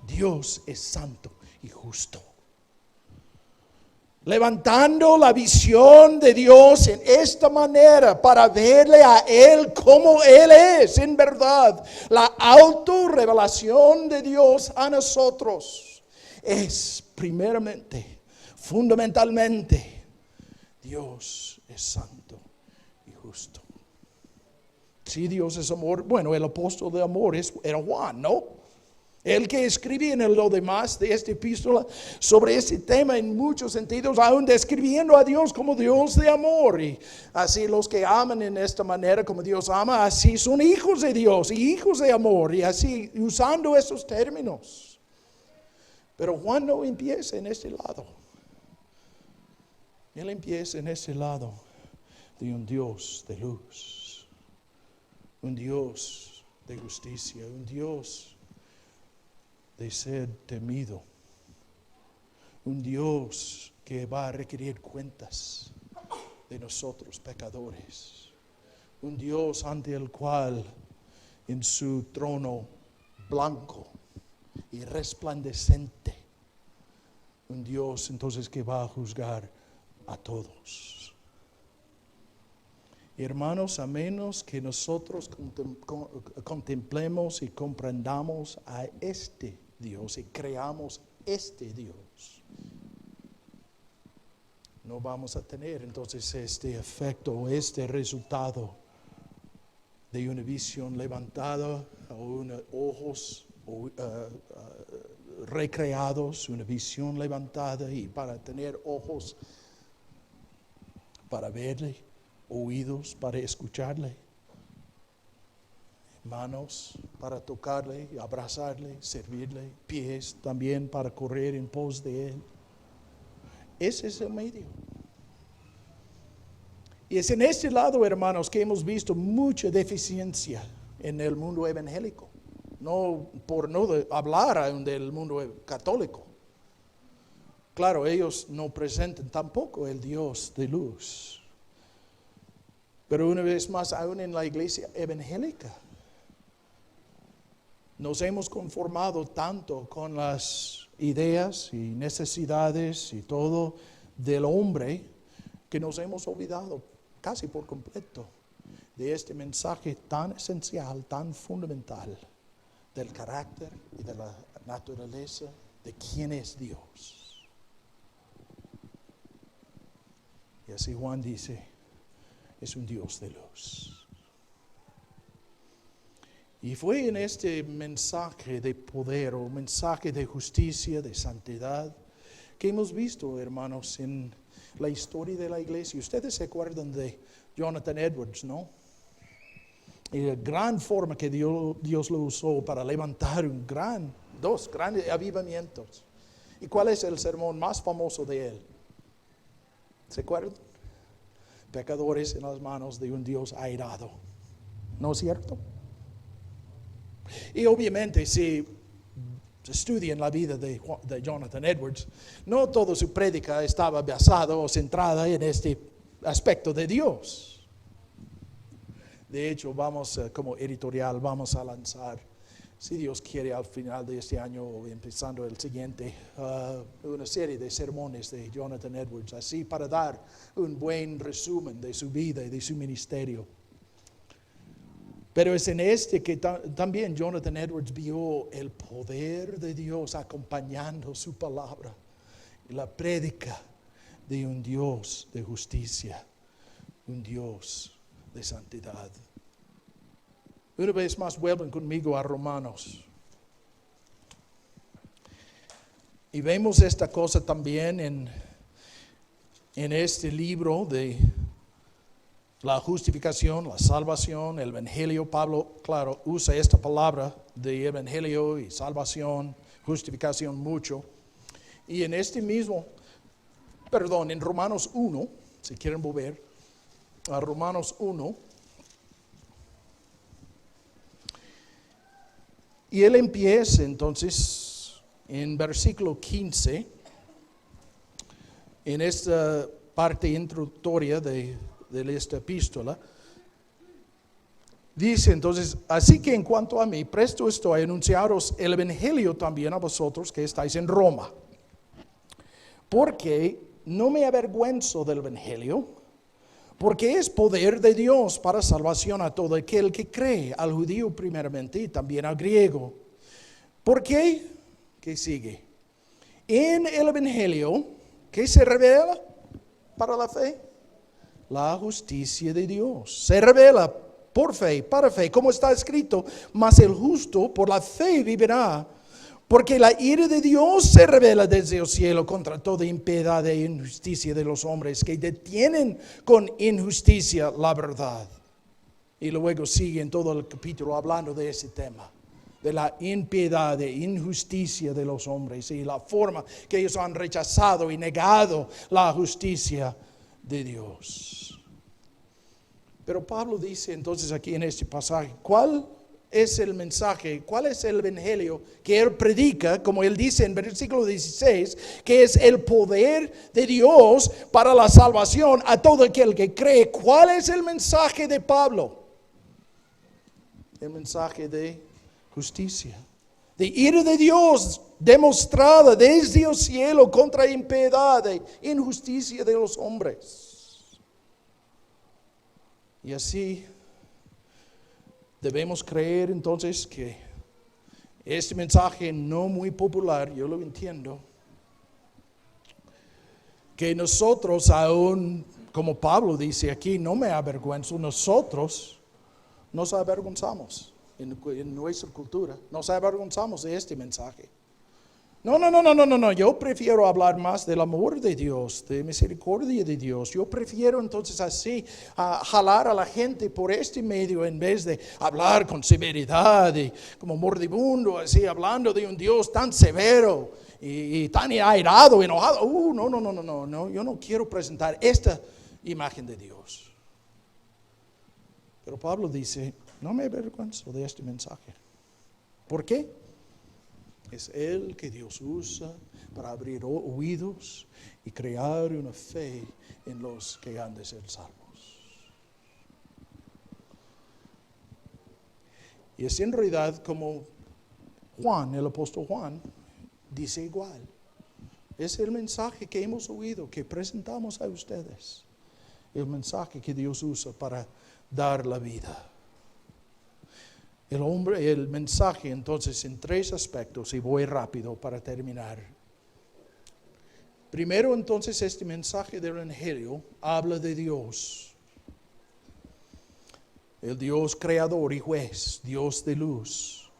Dios es santo y justo. Levantando la visión de Dios en esta manera para verle a Él como Él es en verdad. La autorrevelación de Dios a nosotros es primeramente, fundamentalmente, Dios es santo y justo. Si Dios es amor, bueno, el apóstol de amor era Juan, ¿no? El que escribía en lo demás de esta epístola sobre ese tema en muchos sentidos, aún describiendo a Dios como Dios de amor. Y así los que aman en esta manera como Dios ama, así son hijos de Dios y hijos de amor. Y así usando esos términos. Pero Juan no empieza en este lado. Él empieza en este lado de un Dios de luz. Un Dios de justicia. Un Dios de ser temido, un Dios que va a requerir cuentas de nosotros pecadores, un Dios ante el cual en su trono blanco y resplandeciente, un Dios entonces que va a juzgar a todos. Hermanos, a menos que nosotros contemplemos y comprendamos a este Dios y creamos este Dios, no vamos a tener entonces este efecto, este resultado de una visión levantada o ojos recreados, una visión levantada y para tener ojos para verle, oídos para escucharle, manos para tocarle, abrazarle, servirle, pies también para correr en pos de Él. Ese es el medio. Y es en este lado, hermanos, que hemos visto mucha deficiencia en el mundo evangélico. No por no hablar aún del mundo católico. Claro, ellos no presentan tampoco el Dios de luz. Pero una vez más, aún en la iglesia evangélica, nos hemos conformado tanto con las ideas y necesidades y todo del hombre que nos hemos olvidado casi por completo de este mensaje tan esencial, tan fundamental del carácter y de la naturaleza de quién es Dios. Y así Juan dice, es un Dios de luz. Y fue en este mensaje de poder o mensaje de justicia, de santidad, que hemos visto, hermanos, en la historia de la iglesia. Ustedes se acuerdan de Jonathan Edwards, ¿no? Y la gran forma que Dios lo usó para levantar dos grandes avivamientos ¿Y cuál es el sermón más famoso de él? ¿Se acuerdan? Pecadores en las manos de un Dios airado. ¿No es cierto? Y obviamente si estudian la vida de Jonathan Edwards, no toda su prédica estaba basada o centrada en este aspecto de Dios. De hecho, como editorial, vamos a lanzar, si Dios quiere, al final de este año o empezando el siguiente, una serie de sermones de Jonathan Edwards, así para dar un buen resumen de su vida y de su ministerio. Pero es en este que también Jonathan Edwards vio el poder de Dios acompañando su palabra y la prédica de un Dios de justicia, un Dios de santidad. Una vez más vuelven conmigo a Romanos. Y vemos esta cosa también en este libro de la justificación, la salvación, el evangelio. Pablo, claro, usa esta palabra de evangelio y salvación, justificación mucho. Y en en Romanos 1, si quieren volver a Romanos 1, y él empieza entonces en versículo 15, en esta parte introductoria de esta epístola, dice entonces: así que en cuanto a mí, presto estoy a anunciaros el evangelio también a vosotros que estáis en Roma, porque no me avergüenzo del evangelio, porque es poder de Dios para salvación a todo aquel que cree, al judío primeramente y también al griego. ¿Por qué? ¿Qué sigue? En el evangelio, ¿qué se revela para la fe? La justicia de Dios. Se revela por fe, para fe, como está escrito: mas el justo por la fe vivirá. Porque la ira de Dios se revela desde el cielo contra toda impiedad e injusticia de los hombres que detienen con injusticia la verdad. Y luego sigue en todo el capítulo hablando de ese tema, de la impiedad e injusticia de los hombres y la forma que ellos han rechazado y negado la justicia de Dios. Pero Pablo dice entonces aquí en este pasaje, ¿cuál es el mensaje? ¿Cuál es el evangelio que él predica? Como él dice en versículo 16, que es el poder de Dios para la salvación a todo aquel que cree. ¿Cuál es el mensaje de Pablo? El mensaje de justicia, de ira de Dios demostrada desde el cielo contra impiedad e injusticia de los hombres. Y así debemos creer entonces que este mensaje no muy popular, yo lo entiendo, que nosotros aún, como Pablo dice aquí, no me avergüenzo, nosotros nos avergonzamos en nuestra cultura, nos avergonzamos de este mensaje. No, yo prefiero hablar más del amor de Dios, de misericordia de Dios. Yo prefiero entonces así jalar a la gente por este medio en vez de hablar con severidad y como mordibundo, así hablando de un Dios tan severo y tan airado, enojado. No, yo no quiero presentar esta imagen de Dios. Pero Pablo dice, no me avergüenzo de este mensaje. ¿Por qué? Es Él que Dios usa para abrir oídos y crear una fe en los que han de ser salvos. Y es en realidad como Juan, el apóstol Juan, dice igual. Es el mensaje que hemos oído, que presentamos a ustedes. El mensaje que Dios usa para dar la vida. El mensaje entonces en tres aspectos, y voy rápido para terminar. Primero entonces este mensaje del evangelio habla de Dios. El Dios creador y juez, Dios de luz.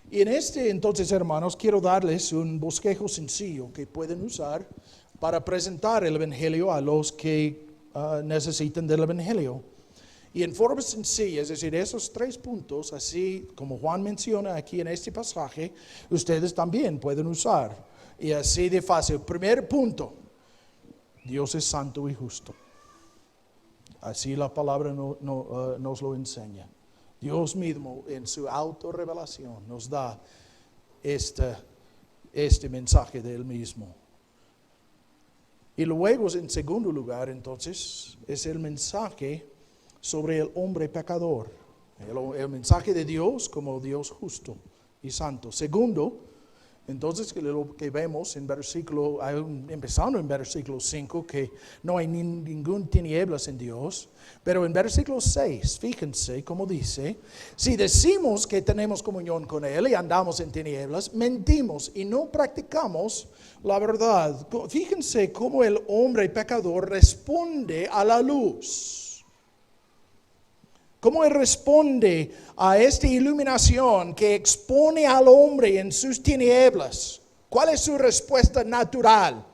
Y en este entonces, hermanos, quiero darles un bosquejo sencillo que pueden usar para presentar el evangelio a los que necesitan del evangelio. Y en forma sencilla, es decir, esos tres puntos, así como Juan menciona aquí en este pasaje, ustedes también pueden usar Y así de fácil. Primer punto, Dios es santo y justo. Así la palabra nos lo enseña. Dios mismo en su autorrevelación nos da este mensaje de Él mismo. Y luego, en segundo lugar, entonces, es el mensaje sobre el hombre pecador. El mensaje de Dios como Dios justo y santo. Segundo, entonces lo que vemos en versículo, empezando en versículo 5, que no hay ningún tinieblas en Dios. Pero en versículo 6, fíjense cómo dice, si decimos que tenemos comunión con Él y andamos en tinieblas, mentimos y no practicamos la verdad. Fíjense cómo el hombre pecador responde a la luz. ¿Cómo Él responde a esta iluminación que expone al hombre en sus tinieblas? ¿Cuál es su respuesta natural?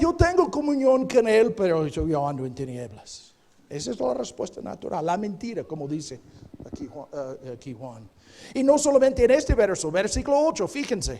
Yo tengo comunión con Él, pero yo ando en tinieblas. Esa es la respuesta natural, la mentira, como dice aquí Juan. Y no solamente en este verso, versículo 8, fíjense.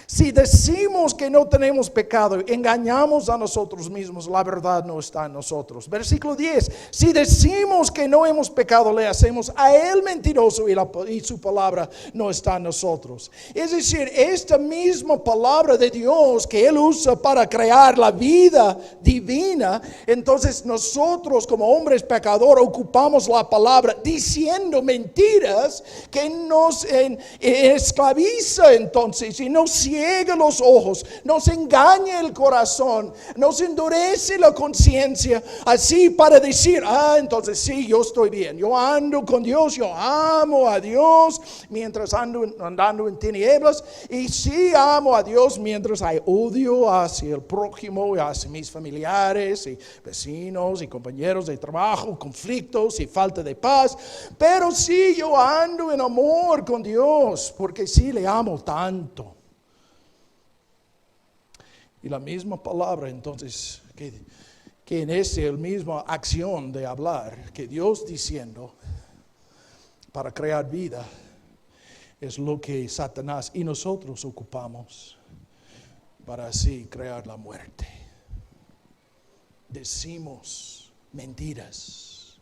Si decimos que no tenemos pecado, engañamos a nosotros mismos, la verdad no está en nosotros. Versículo 10, si decimos que no hemos pecado, le hacemos a Él mentiroso y su palabra no está en nosotros. Es decir, esta misma palabra de Dios que Él usa para crear la vida divina, entonces nosotros como hombres pecadores ocupamos la palabra diciendo mentiras que nos esclaviza entonces y nos ciega los ojos, nos engaña el corazón, nos endurece la conciencia, así para decir, entonces sí, yo estoy bien, yo ando con Dios, yo amo a Dios mientras andando en tinieblas, y sí amo a Dios mientras hay odio hacia el prójimo, hacia mis familiares y vecinos y compañeros de trabajo, conflictos y falta de paz. Pero sí, yo ando en amor con Dios, porque sí le amo tanto. Y la misma palabra entonces, que en esa misma acción de hablar, que Dios diciendo para crear vida, es lo que Satanás y nosotros ocupamos para así crear la muerte. Decimos mentiras,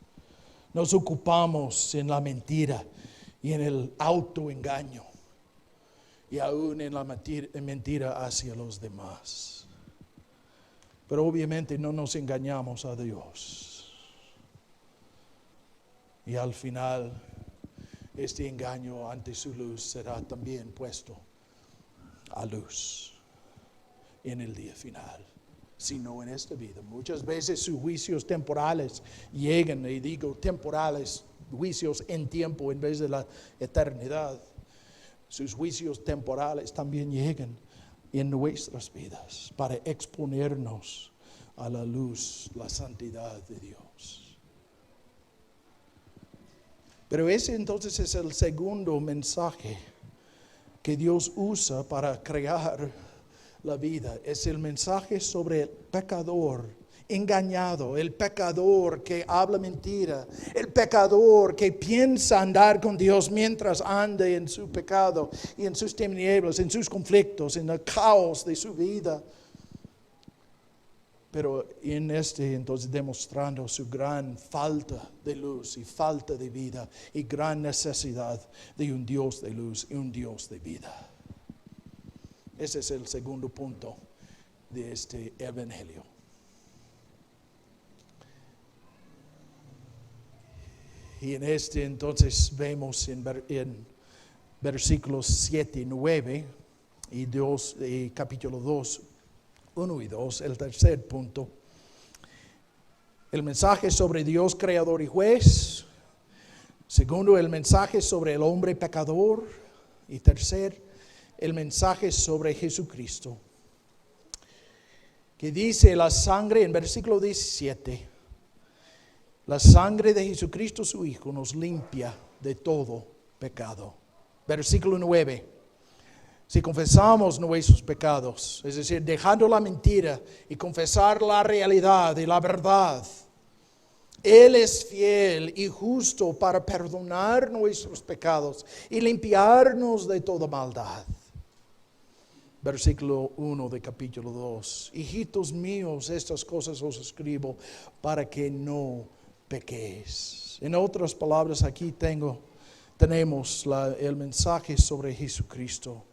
nos ocupamos en la mentira y en el autoengaño, y aún en la mentira hacia los demás. Pero obviamente no nos engañamos a Dios. Y al final, este engaño ante su luz será también puesto a luz en el día final, sino en esta vida. Muchas veces sus juicios temporales llegan, y digo temporales, juicios en tiempo en vez de la eternidad. Sus juicios temporales también llegan en nuestras vidas para exponernos a la luz, la santidad de Dios. Pero ese entonces es el segundo mensaje que Dios usa para crear la vida. Es el mensaje sobre el pecador engañado, el pecador que habla mentira, el pecador que piensa andar con Dios mientras anda en su pecado y en sus tinieblas, en sus conflictos, en el caos de su vida. Pero en entonces demostrando su gran falta de luz y falta de vida y gran necesidad de un Dios de luz y un Dios de vida. Ese es el segundo punto de este evangelio. Y en entonces vemos en versículos 7 y 9 y capítulo 2, 1 y 2, el tercer punto. El mensaje sobre Dios creador y juez. Segundo, el mensaje sobre el hombre pecador. Y tercer, el mensaje sobre Jesucristo. Que dice la sangre en versículo 17. La sangre de Jesucristo su Hijo nos limpia de todo pecado. Versículo 9. Si confesamos nuestros pecados, es decir, dejando la mentira y confesar la realidad y la verdad, Él es fiel y justo para perdonar nuestros pecados y limpiarnos de toda maldad. Versículo 1 de capítulo 2. Hijitos míos, estas cosas os escribo para que no pequéis. En otras palabras, aquí tenemos el mensaje sobre Jesucristo,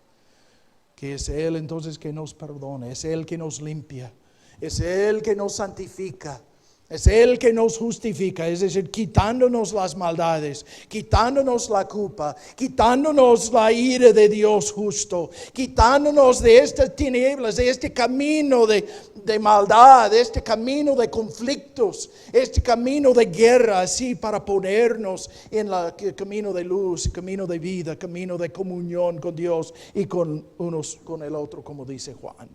que es Él entonces que nos perdona, es Él que nos limpia, es Él que nos santifica, es Él que nos justifica, es decir, quitándonos las maldades, quitándonos la culpa, quitándonos la ira de Dios justo, quitándonos de estas tinieblas, de este camino de maldad, de este camino de conflictos, este camino de guerra, así para ponernos en el camino de luz, camino de vida, camino de comunión con Dios y con unos con el otro, como dice Juan.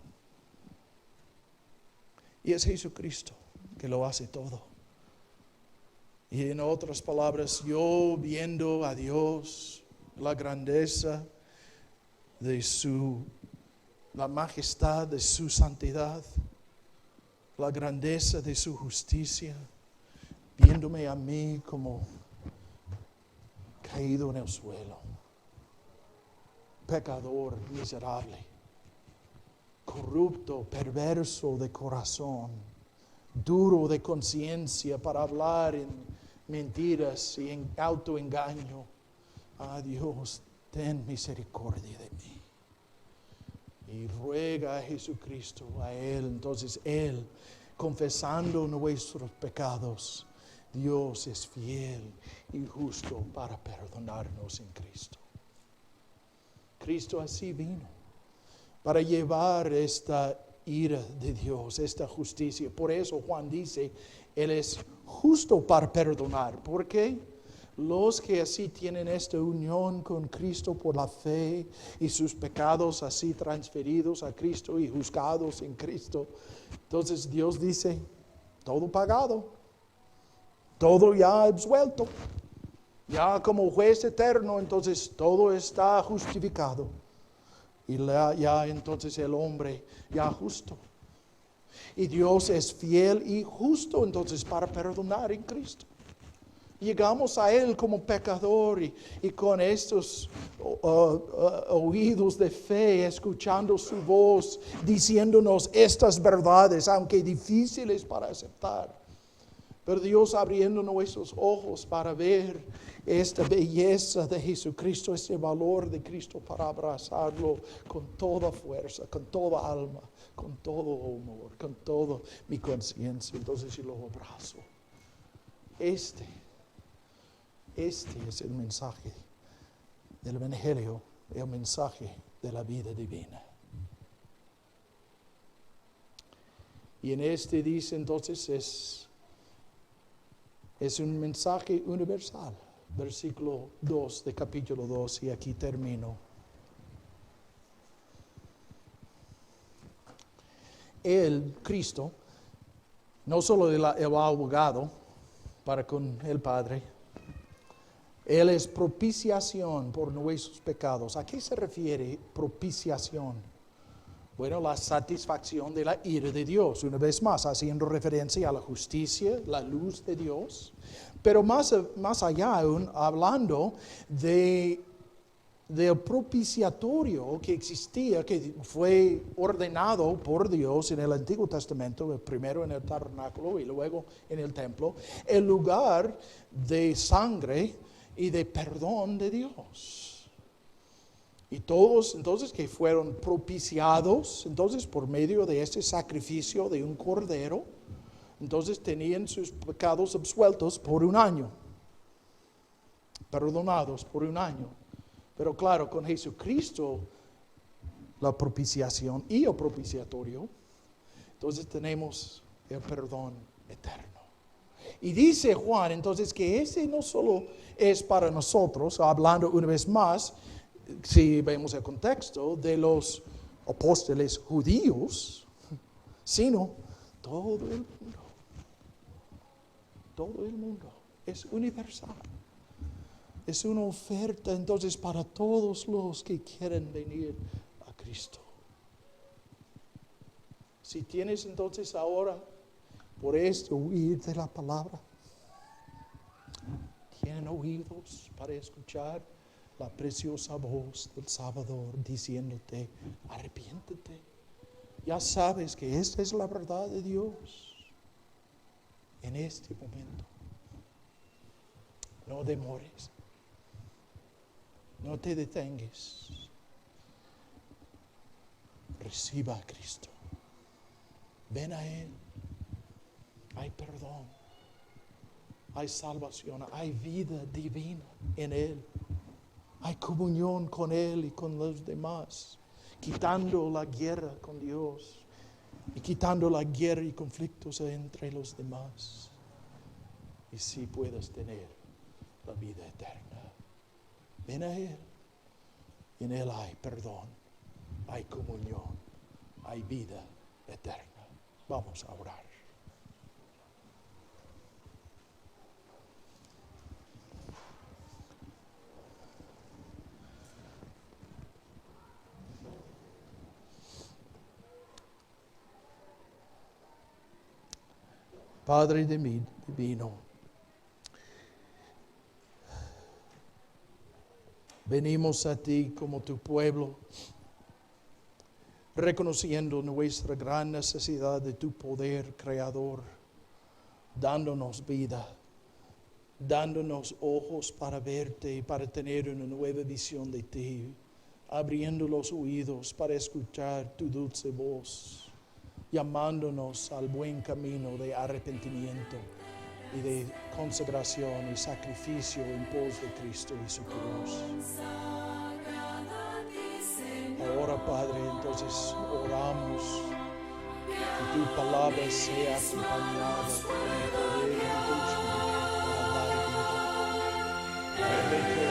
Y es Jesucristo que lo hace todo. Y en otras palabras, yo viendo a Dios, la grandeza de la majestad de su santidad, la grandeza de su justicia, viéndome a mí como caído en el suelo, pecador, miserable, corrupto, perverso de corazón, duro de conciencia para hablar en mentiras y en autoengaño. Ah, Dios, ten misericordia de mí. Y ruega a Jesucristo, a Él. Entonces Él, confesando nuestros pecados, Dios es fiel y justo para perdonarnos en Cristo. Cristo así vino, para llevar esta ira de Dios, esta justicia. Por eso Juan dice, Él es justo para perdonar. ¿Por qué? Los que así tienen esta unión con Cristo por la fe y sus pecados así transferidos a Cristo y juzgados en Cristo. Entonces Dios dice, todo pagado, todo ya absuelto, ya como juez eterno, entonces todo está justificado. Y ya entonces el hombre ya justo. Y Dios es fiel y justo entonces para perdonar en Cristo. Llegamos a Él como pecador y con estos oídos de fe, escuchando su voz, diciéndonos estas verdades, aunque difíciles para aceptar. Pero Dios abriendo nuestros ojos para ver esta belleza de Jesucristo, este valor de Cristo, para abrazarlo con toda fuerza, con toda alma, con todo amor, con toda mi conciencia. Entonces yo lo abrazo. Este es el mensaje del Evangelio, el mensaje de la vida divina. Y en este dice entonces es un mensaje universal. Versículo 2 de capítulo 2, y aquí termino. Él, Cristo, no solo el abogado para con el Padre, Él es propiciación por nuestros pecados. ¿A qué se refiere propiciación? Bueno, la satisfacción de la ira de Dios, una vez más, haciendo referencia a la justicia, la luz de Dios, pero más allá aún, hablando del propiciatorio que existía, que fue ordenado por Dios en el Antiguo Testamento, primero en el tabernáculo y luego en el templo, el lugar de sangre y de perdón de Dios. Y todos entonces que fueron propiciados, entonces por medio de este sacrificio de un cordero, entonces tenían sus pecados absueltos por un año, perdonados por un año. Pero claro, con Jesucristo, la propiciación y el propiciatorio, entonces tenemos el perdón eterno. Y dice Juan entonces que ese no solo es para nosotros, hablando una vez más, si vemos el contexto de los apóstoles judíos, sino todo el mundo. Todo el mundo. Es universal. Es una oferta entonces para todos los que quieren venir a Cristo. Si tienes entonces ahora por esto oír de la palabra, tienen oídos para escuchar, la preciosa voz del Salvador diciéndote, arrepiéntete. Ya sabes que esta es la verdad de Dios en este momento. No demores. No te detengas. Reciba a Cristo. Ven a Él. Hay perdón. Hay salvación. Hay vida divina en Él. Hay comunión con Él y con los demás. Quitando la guerra con Dios. Y quitando la guerra y conflictos entre los demás. Y si puedes tener la vida eterna. Ven a Él. En Él hay perdón, hay comunión, hay vida eterna. Vamos a orar. Padre divino, venimos a ti como tu pueblo, reconociendo nuestra gran necesidad de tu poder creador, dándonos vida, dándonos ojos para verte y para tener una nueva visión de ti, abriendo los oídos para escuchar tu dulce voz, llamándonos al buen camino de arrepentimiento y de consagración y sacrificio en pos de Cristo y su cruz. Ahora, Padre, entonces oramos que tu palabra sea acompañada con el poder de tu Espíritu para dar vida, para